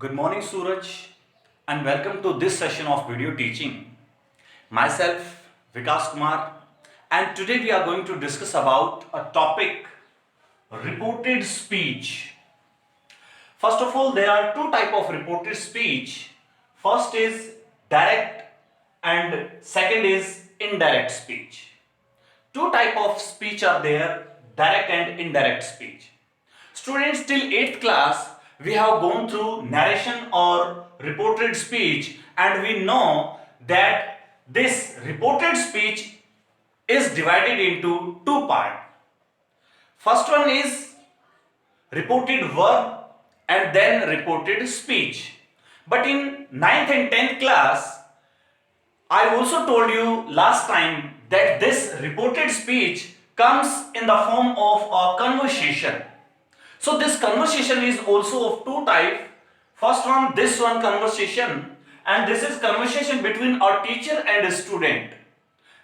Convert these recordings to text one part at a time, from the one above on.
Good morning, Suraj, and welcome to this session of video teaching. Myself, Vikas Kumar, and today we are going to discuss about a topic reported speech. First of all, there are two type of reported speech. First is direct and second is indirect speech. Two type of speech are there, direct and indirect speech. Students, till 8th class we have gone through narration or reported speech, and we know that this reported speech is divided into two parts. First one is reported verb and then reported speech. But in 9th and 10th class, I also told you last time that this reported speech comes in the form of a conversation. So this conversation is also of two types. First one, this one conversation, and this is conversation between a teacher and a student.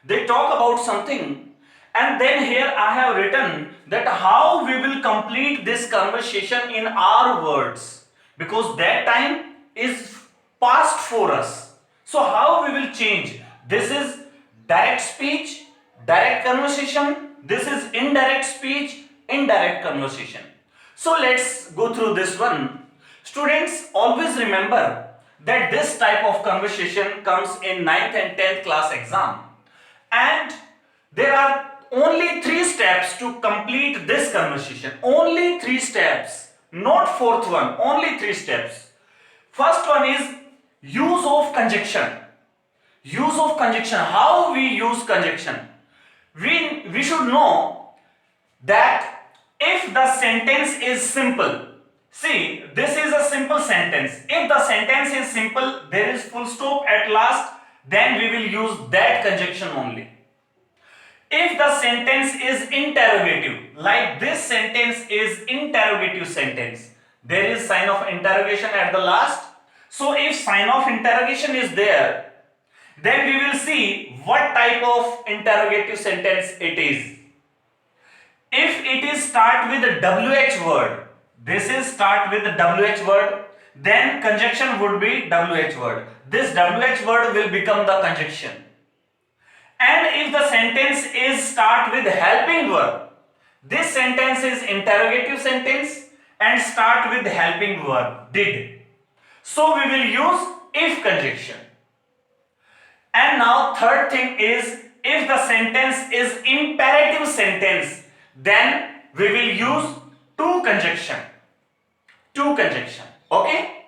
They talk about something, and then here I have written that how we will complete this conversation in our words, because that time is past for us. So how we will change? This is direct speech, direct conversation. This is indirect speech, indirect conversation. So let's go through this one. Students, always remember that this type of conversation comes in 9th and 10th class exam, and there are only 3 steps to complete this conversation. Only 3 steps, not fourth one, only 3 steps. First one is use of conjunction. Use of conjunction. How we use conjunction? We should know that if the sentence is simple, see, this is a simple sentence. If the sentence is simple, there is full stop at last, then we will use that conjunction only. If the sentence is interrogative, like this sentence is interrogative sentence, there is sign of interrogation at the last. So if sign of interrogation is there, then we will see what type of interrogative sentence it is. If it is start with a WH word, this is start with the WH word, then conjunction would be WH word. This WH word will become the conjunction. And if the sentence is start with helping verb, this sentence is interrogative sentence and start with helping verb, did. So we will use if conjunction. And now third thing is, if the sentence is imperative sentence, then we will use to conjunction. To conjunction. Okay?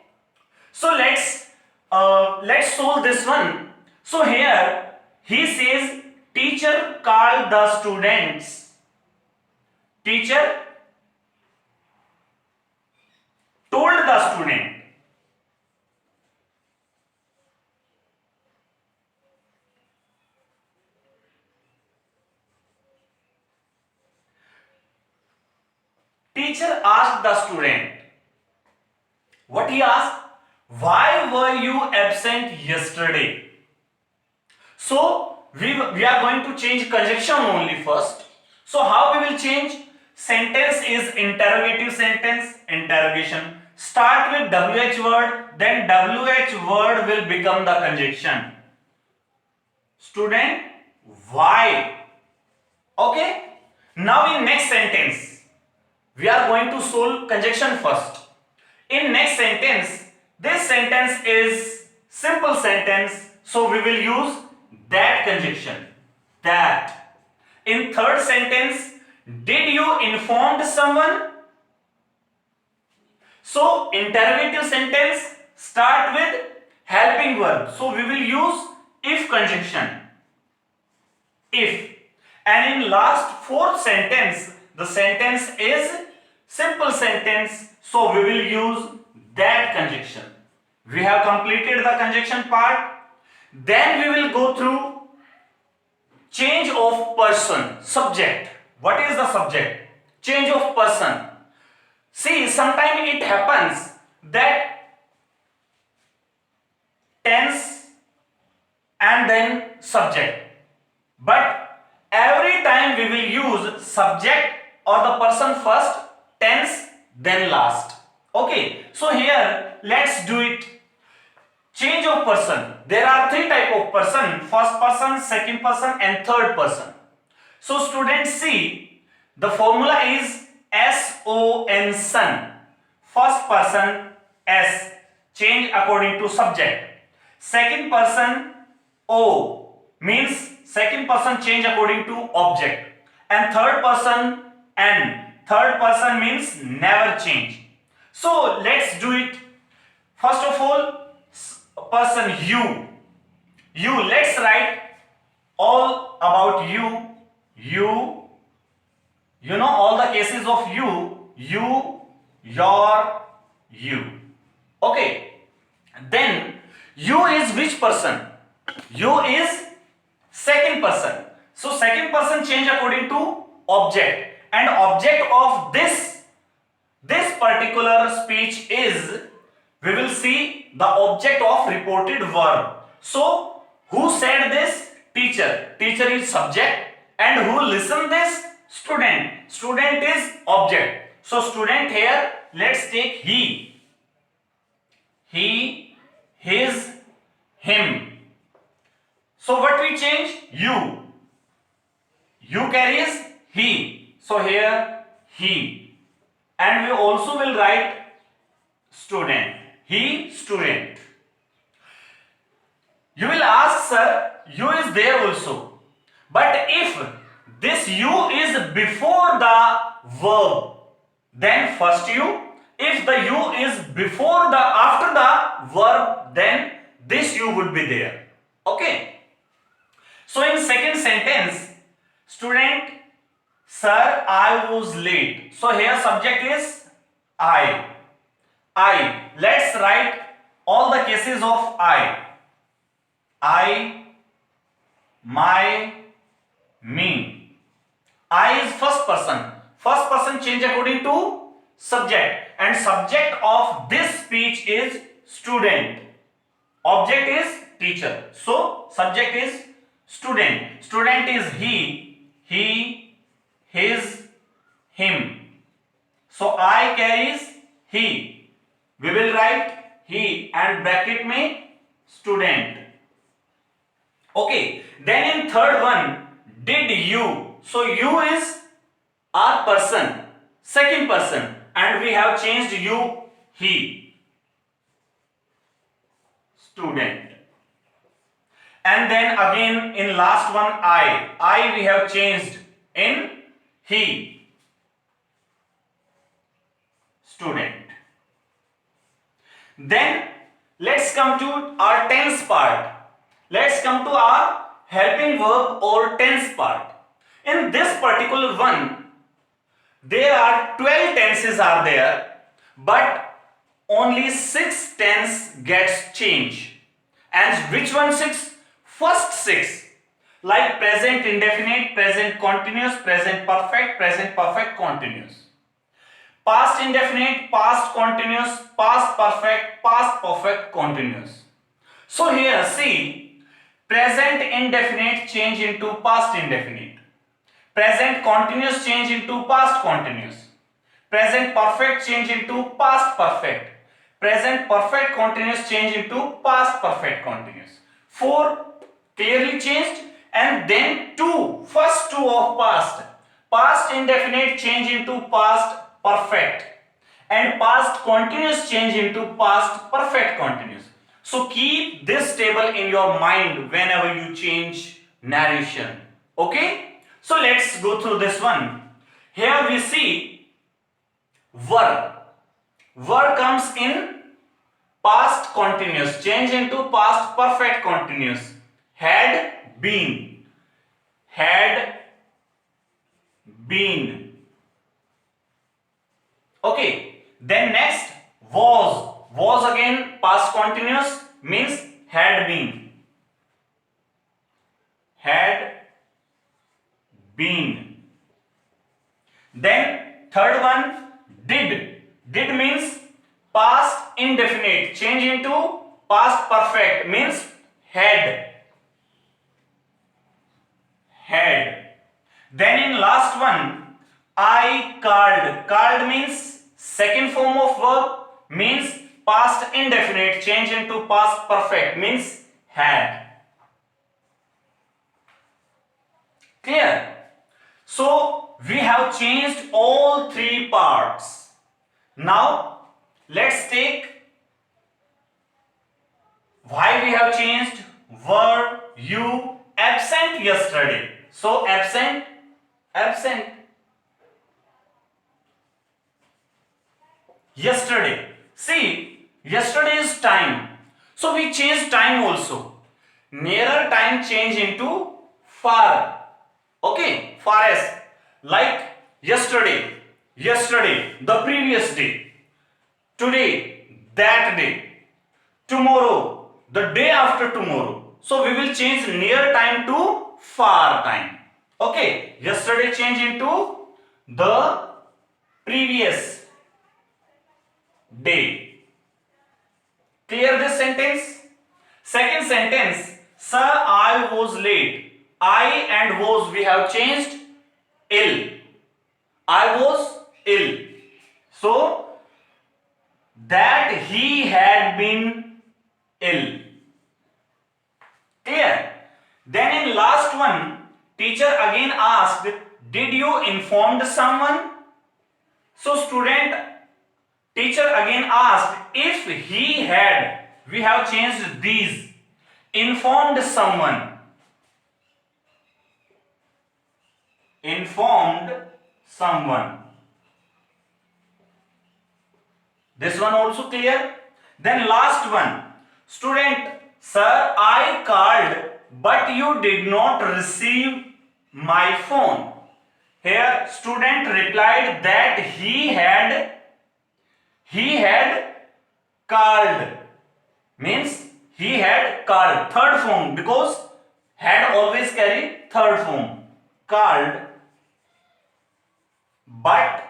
So let's solve this one. So here he says teacher called the students. Teacher told the student. Teacher asked the student. What he asked? Why were you absent yesterday? So we are going to change conjunction only first. So how we will change? Sentence is interrogative sentence, interrogation. Start with WH word, then WH word will become the conjunction. Student, why? Okay? Now in next sentence, we are going to solve conjunction first. In next sentence, this sentence is simple sentence, so we will use that conjunction. That. In third sentence, did you inform someone? So interrogative sentence start with helping verb, so we will use if conjunction. If. And in last fourth sentence, the sentence is simple sentence, so we will use that conjunction. We have completed the conjunction part. Then we will go through change of person, subject. What is the subject? Change of person. See, sometimes it happens that tense and then subject. But every time we will use subject or the person first, tense then last. Okay, so here let's do it. Change of person. There are three type of person: first person, second person, and third person. So students, see, the formula is SON, son. First person S, change according to subject. Second person O, means second person change according to object. And third person N, third person means never change. So let's do it. First of all, person you, let's write all about you know all the cases of you, your, you. Okay, then you is which person? You is second person. So second person change according to object, and object of this particular speech is, we will see the object of reported verb. So who said this? Teacher. Teacher is subject, and who listened this? Student. Student is object. So student here, let's take he, his, him. So what we change? You carries he. So here he. And we also will write student. He, student. You will ask, sir, you is there also. But if this you is before the verb, then first you. If the you is before the after the verb, then this you would be there. Okay. So in second sentence, student, sir, I was late. So here subject is I. Let's write all the cases of I, my, me. I is first person. First person change according to subject, and subject of this speech is student. Object is teacher. So subject is student. Student is he, his, him. So I carries he. We will write he and bracket में student. Okay. Then in third one, did you. So you is our person, second person, and we have changed you, he, student. And then again in last one I we have changed in he, student. Then let's come to our tense part. Let's come to our helping verb or tense part. In this particular one, there are 12 tenses are there, but only 6 tense gets changed. And which one 6? First 6. Like present indefinite, present continuous, present perfect continuous. Past indefinite, past continuous, past perfect continuous. So here see, present indefinite change into past indefinite. Present continuous change into past continuous. Present perfect change into past perfect. Present perfect continuous change into past perfect continuous. 4 clearly changed, and then 2, first 2 of past. Past indefinite change into past perfect, and past continuous change into past perfect continuous. So keep this table in your mind whenever you change narration. Okay? So let's go through this one. Here we see verb. Verb comes in past continuous, change into past perfect continuous. Had been. Okay, then next was. Was again past continuous, means had been. Then third one, did. Did means past indefinite, change into past perfect, means had. Then in last one, I called. Called means Second form of verb means past indefinite change into past perfect means had. Clear? So we have changed all three parts. Now let's take why we have changed. Were you absent yesterday? So absent, absent. Yesterday. See, yesterday's time. So we change time also. Nearer time change into far. Okay, farthest. Like yesterday, yesterday, the previous day. Today, that day. Tomorrow, the day after tomorrow. So we will change near time to far time. Okay, yesterday change into the previous day. Clear this sentence? Second sentence, sir, I was late. I and was we have changed ill. I was ill. So that he had been ill. Clear? Then in last one, teacher again asked, did you informed someone? So teacher again asked, if he had, we have changed these, informed someone. Informed someone. This one also clear? Then last one, student, sir, I called but you did not receive my phone. Here student replied that he had called, means he had called, third form, because had always carry third form, called, but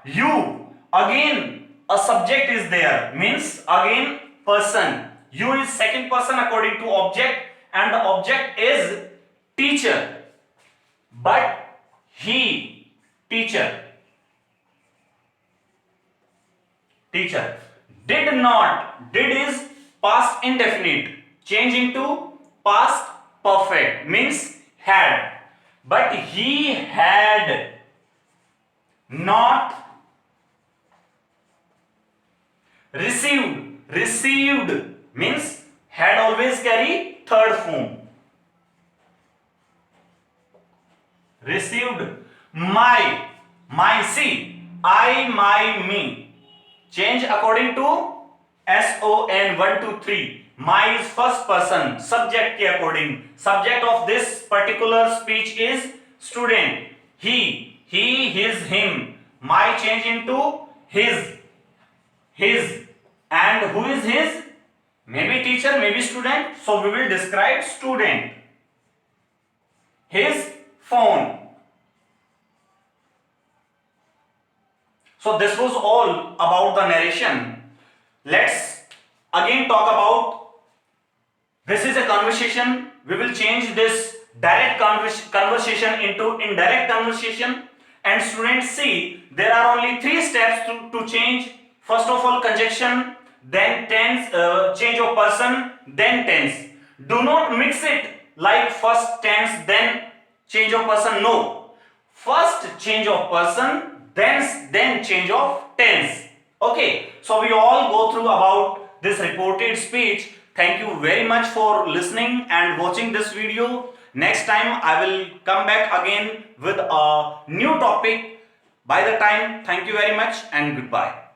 you, again a subject is there, means again person, you is second person according to object and the object is teacher, but he, teacher did not, did is past indefinite change into past perfect means had, but he had not received means had always carry third form, received my see, I, my, me change according to SON 1 2 3. My is first person, subject के according, subject of this particular speech is student, he, his, him, my change into his, and who is his? Maybe teacher, maybe student, so we will describe student, his phone. So this was all about the narration. Let's again talk about, this is a conversation, we will change this direct conversation into indirect conversation, and students see there are only 3 steps to change. First of all conjunction, then tense, change of person, then tense. Do not mix it like first tense then change of person, no, first change of person then change of tense. Okay, so we all go through about this reported speech. Thank you very much for listening and watching this video. Next time I will come back again with a new topic. By the time, thank you very much and goodbye.